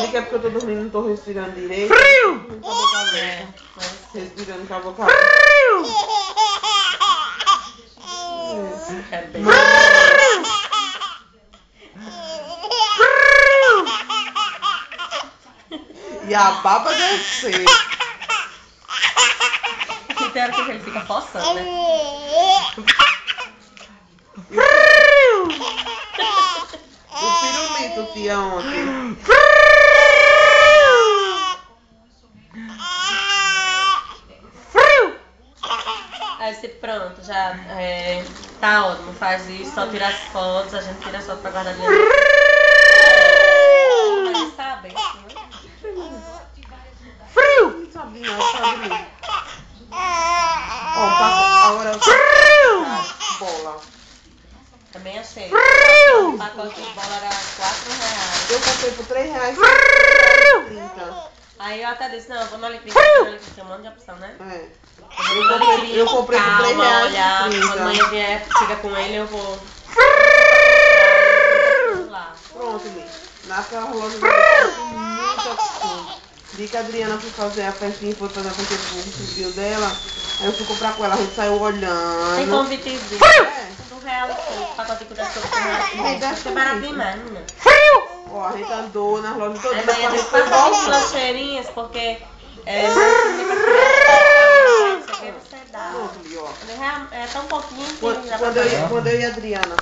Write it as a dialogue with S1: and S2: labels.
S1: Acho que é porque eu tô dormindo e não tô respirando direito.
S2: Frio!
S1: Respirando com a boca aberta.
S2: É bem.
S1: E a baba deve ser.
S2: E tem hora que ele fica forçando, né?
S1: O pirulito, tia, ontem.
S2: Aí você pronto, já tá ótimo, faz isso, só tira as fotos, a gente tira as fotos pra guardar de novo. Mas sabe?
S1: Não sabe não, sabe não. Ó, agora eu bola.
S2: Também achei. O pacote de bola era R$4.
S1: Eu comprei por R$3,30.
S2: Aí eu até disse, não, eu vou na Alecrim, porque na Alecrim tem um monte de opção, né?
S1: É.
S2: Eu
S1: comprei por
S2: calma, olhar, quando
S1: R$3,30.
S2: amanhã vier, fica com ele, eu vou lá.
S1: Pronto, Li. Naquela loja tem muita opção. Vi que a Adriana foi fazer a festinha, foi fazer a festinha pro filho dela. Aí eu fui comprar com ela, a gente saiu olhando.
S2: Tem convitezinho.
S1: É.
S2: R$1, o pacote de cuidado sobre R$1. Acho que é barato demais, menina.
S1: Ó, a gente andou nas lojas todas.
S2: Aí
S1: Depois a
S2: vai
S1: gente foi
S2: passar aqui
S1: voltando.
S2: lancheirinhas, porque você dá.
S1: Pronto, Li, ó.
S2: É tão pouquinho que já
S1: Quando eu e a Adriana